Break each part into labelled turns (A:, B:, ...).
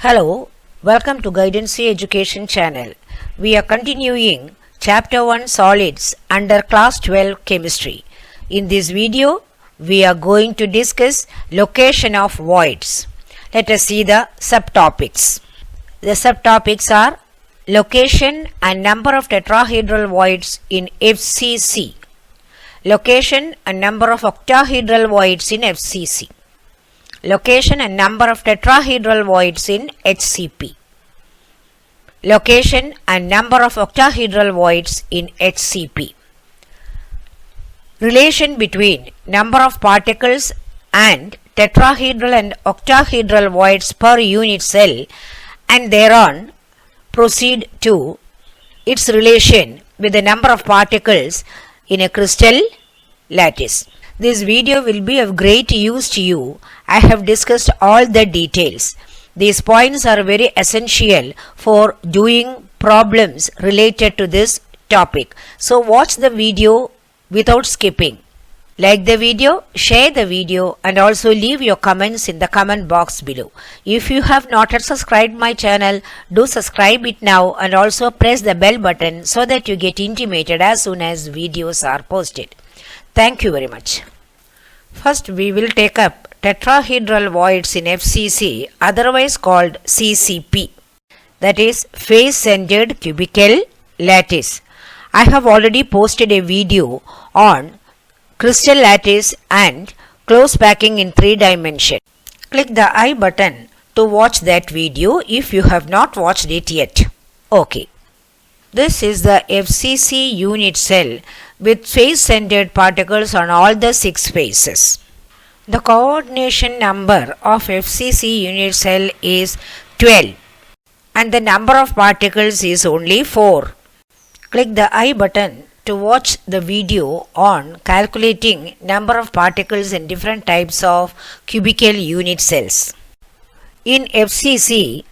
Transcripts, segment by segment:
A: Hello, welcome to Guidancy Education channel. We are continuing Chapter 1 Solids under Class 12 Chemistry. In this video, we are going to discuss location of voids. Let us see the subtopics. The subtopics are location and number of tetrahedral voids in FCC. Location and number of octahedral voids in FCC. Location and number of tetrahedral voids in HCP. Location and number of octahedral voids in HCP. Relation between number of particles and tetrahedral and octahedral voids per unit cell, and thereon proceed to its relation with the number of particles in a crystal lattice. This video will be of great use to you. I have discussed all the details. These points are very essential for doing problems related to this topic. So watch the video without skipping. Like the video, share the video, and also leave your comments in the comment box below. If you have not yet subscribed my channel, do subscribe it now and also press the bell button so that you get intimated as soon as videos are posted. Thank you very much. First, we will take up tetrahedral voids in FCC, otherwise called CCP, that is face-centered cubical lattice. I have already posted a video on crystal lattice and close packing in 3 dimensions. Click the I button to watch that video if you have not watched it yet. Okay. This is the FCC unit cell with face-centered particles on all the 6 faces. The coordination number of FCC unit cell is 12 and the number of particles is only 4. Click the I button to watch the video on calculating number of particles in different types of cubical unit cells. In FCC,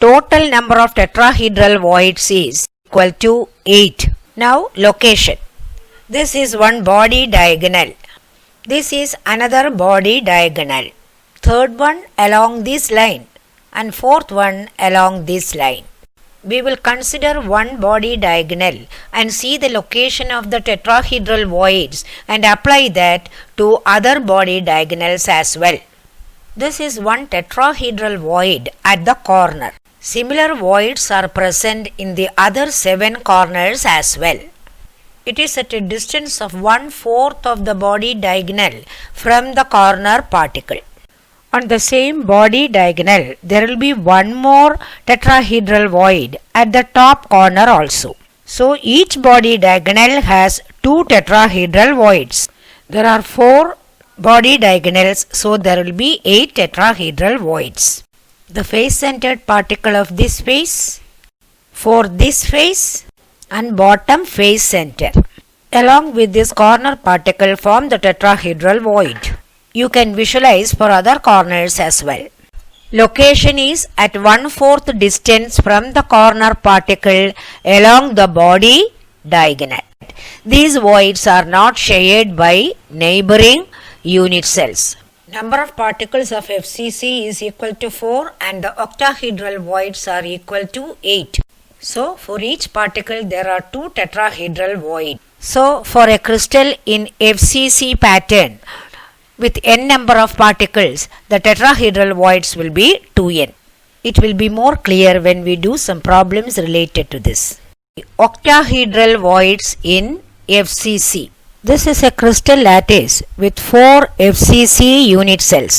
A: total number of tetrahedral voids is equal to 8. Now location. This is one body diagonal. This is another body diagonal. Third one along this line and fourth one along this line. We will consider one body diagonal and see the location of the tetrahedral voids and apply that to other body diagonals as well. This is one tetrahedral void at the corner. Similar voids are present in the other 7 corners as well. It is at a distance of 1/4 of the body diagonal from the corner particle. On the same body diagonal, there will be one more tetrahedral void at the top corner also. So each body diagonal has 2 tetrahedral voids. There are 4 body diagonals, so there will be 8 tetrahedral voids. The face-centered particle of this face, for this face, and bottom face center, along with this corner particle, form the tetrahedral void. You can visualize for other corners as well. Location is at 1/4 distance from the corner particle along the body diagonal. These voids are not shared by neighboring unit cells. Number of particles of FCC is equal to 4 and the octahedral voids are equal to 8. So, for each particle there are 2 tetrahedral voids. So, for a crystal in FCC pattern with n number of particles, the tetrahedral voids will be 2n. It will be more clear when we do some problems related to this. Octahedral voids in FCC. This is a crystal lattice with 4 FCC unit cells.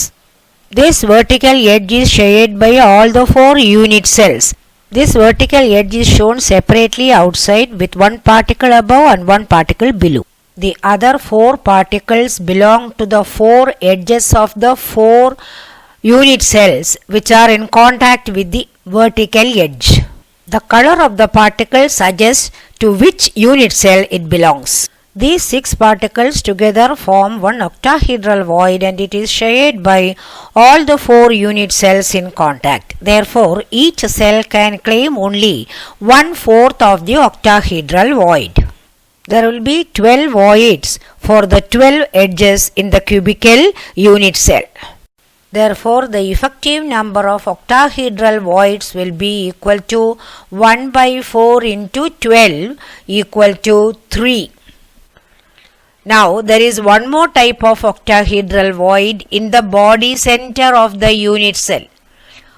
A: This vertical edge is shared by all the 4 unit cells. This vertical edge is shown separately outside with 1 particle above and 1 particle below. The other 4 particles belong to the 4 edges of the 4 unit cells which are in contact with the vertical edge. The color of the particle suggests to which unit cell it belongs. These 6 particles together form one octahedral void and it is shared by all the 4 unit cells in contact. Therefore, each cell can claim only 1/4 of the octahedral void. There will be 12 voids for the 12 edges in the cubical unit cell. Therefore, the effective number of octahedral voids will be equal to 1 by 4 into 12 equal to 3. Now, there is one more type of octahedral void in the body center of the unit cell,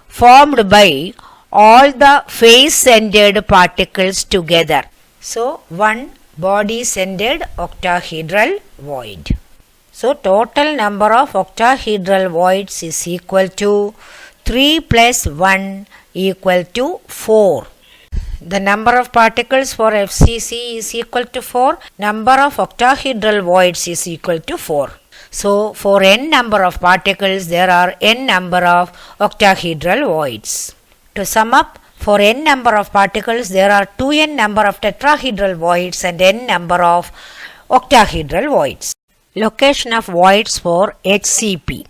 A: formed by all the face-centered particles together. So, one body-centered octahedral void. So, total number of octahedral voids is equal to 3 plus 1 equal to 4. The number of particles for FCC is equal to 4. Number of octahedral voids is equal to 4. So, for n number of particles, there are n number of octahedral voids. To sum up, for n number of particles, there are 2n number of tetrahedral voids and n number of octahedral voids. Location of voids for HCP.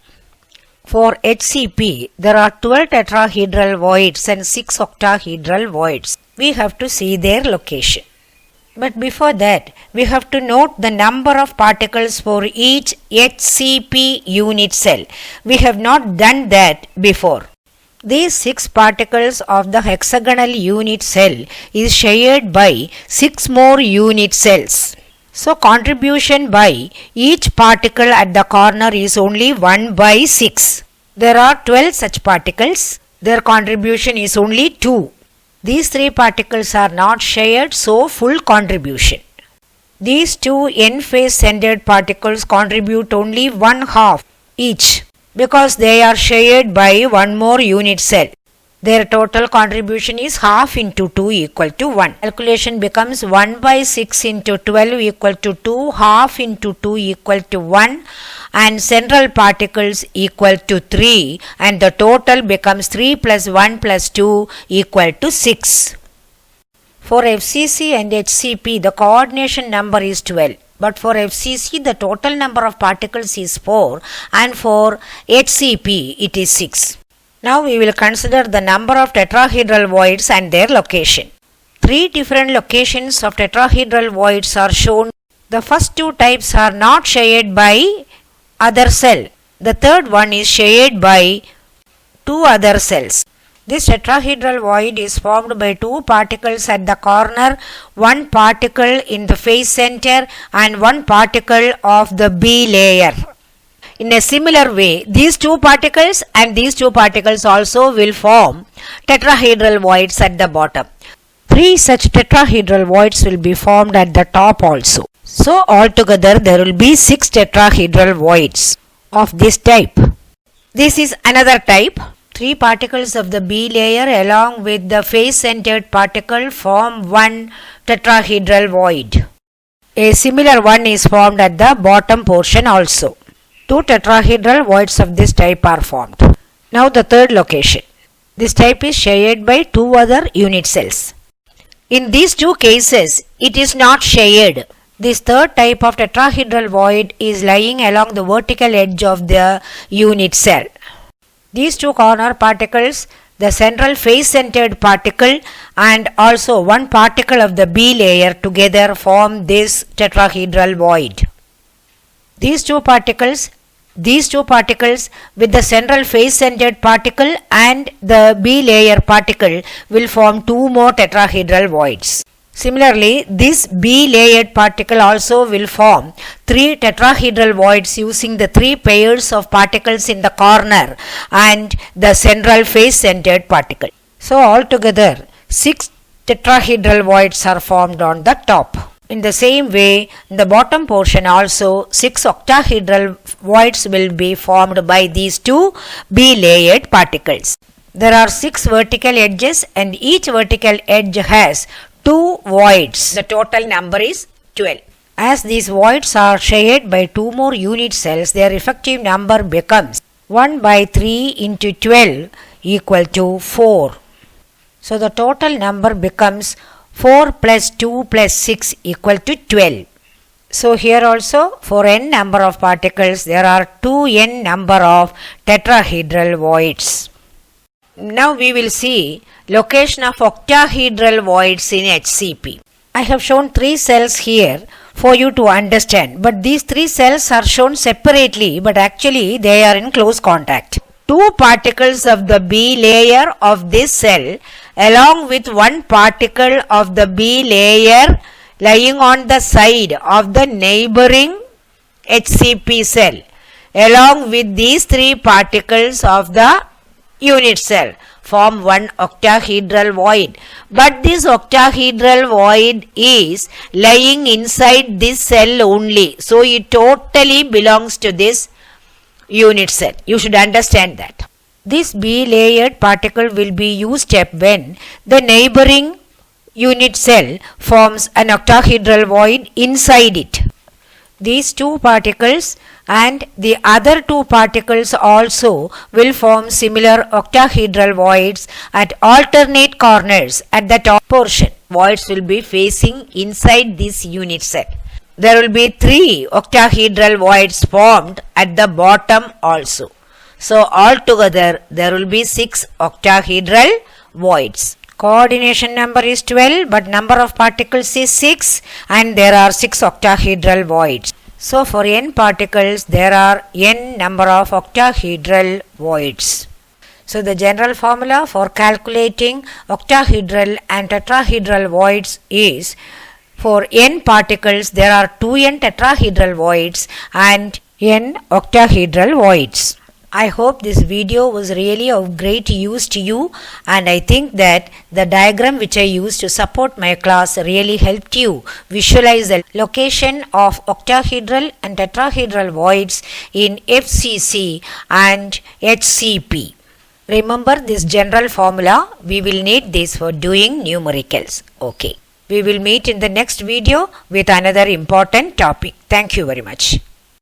A: For HCP, there are 12 tetrahedral voids and 6 octahedral voids. We have to see their location. But before that, we have to note the number of particles for each HCP unit cell. We have not done that before. These 6 particles of the hexagonal unit cell is shared by 6 more unit cells. So, contribution by each particle at the corner is only 1 by 6. There are 12 such particles. Their contribution is only 2. These 3 particles are not shared, so full contribution. These 2 n-phase centered particles contribute only 1/2 each because they are shared by one more unit cell. Their total contribution is half into 2 equal to 1. Calculation becomes 1 by 6 into 12 equal to 2, half into 2 equal to 1 and central particles equal to 3 and the total becomes 3 plus 1 plus 2 equal to 6. For FCC and HCP, the coordination number is 12. But for FCC, the total number of particles is 4 and for HCP, it is 6. Now we will consider the number of tetrahedral voids and their location. 3 different locations of tetrahedral voids are shown. The first 2 types are not shared by other cell. The third one is shared by 2 other cells. This tetrahedral void is formed by 2 particles at the corner, 1 particle in the face center and 1 particle of the B layer. In a similar way, these 2 particles and these 2 particles also will form tetrahedral voids at the bottom. 3 such tetrahedral voids will be formed at the top also. So altogether there will be 6 tetrahedral voids of this type. This is another type. 3 particles of the B layer along with the face-centered particle form one tetrahedral void. A similar one is formed at the bottom portion also. 2 tetrahedral voids of this type are formed. Now the third location. This type is shared by 2 other unit cells. In these 2 cases, it is not shared. This third type of tetrahedral void is lying along the vertical edge of the unit cell. These 2 corner particles, the central face-centered particle and also 1 particle of the B layer together form this tetrahedral void. These two particles with the central face-centered particle and the B layer particle will form 2 more tetrahedral voids. Similarly, this B layered particle also will form 3 tetrahedral voids using the 3 pairs of particles in the corner and the central face-centered particle. So altogether 6 tetrahedral voids are formed on the top. In the same way, in the bottom portion also 6 octahedral voids will be formed by these 2 B layered particles. There are 6 vertical edges and each vertical edge has 2 voids. The total number is 12. As these voids are shared by 2 more unit cells, their effective number becomes 1 by 3 into 12 equal to 4. So the total number becomes 4 plus 2 plus 6 equal to 12. So here also for n number of particles there are 2n number of tetrahedral voids. Now we will see location of octahedral voids in HCP. I have shown 3 cells here for you to understand, but these 3 cells are shown separately but actually they are in close contact. two particles of the B layer of this cell along with one particle of the B layer lying on the side of the neighboring HCP cell along with these three particles of the unit cell form one octahedral void. But this octahedral void is lying inside this cell only. So it totally belongs to this unit cell. You should understand that. This B layered particle will be used up when the neighboring unit cell forms an octahedral void inside it. These two particles and the other two particles also will form similar octahedral voids at alternate corners at the top portion. Voids will be facing inside this unit cell. There will be 3 octahedral voids formed at the bottom also. So altogether there will be 6 octahedral voids. Coordination number is 12 but number of particles is 6 and there are 6 octahedral voids. So for n particles there are n number of octahedral voids. So the general formula for calculating octahedral and tetrahedral voids is for n particles there are 2n tetrahedral voids and n octahedral voids. I hope this video was really of great use to you and I think that the diagram which I used to support my class really helped you visualize the location of octahedral and tetrahedral voids in FCC and HCP. Remember this general formula, we will need this for doing numericals. Okay. We will meet in the next video with another important topic. Thank you very much.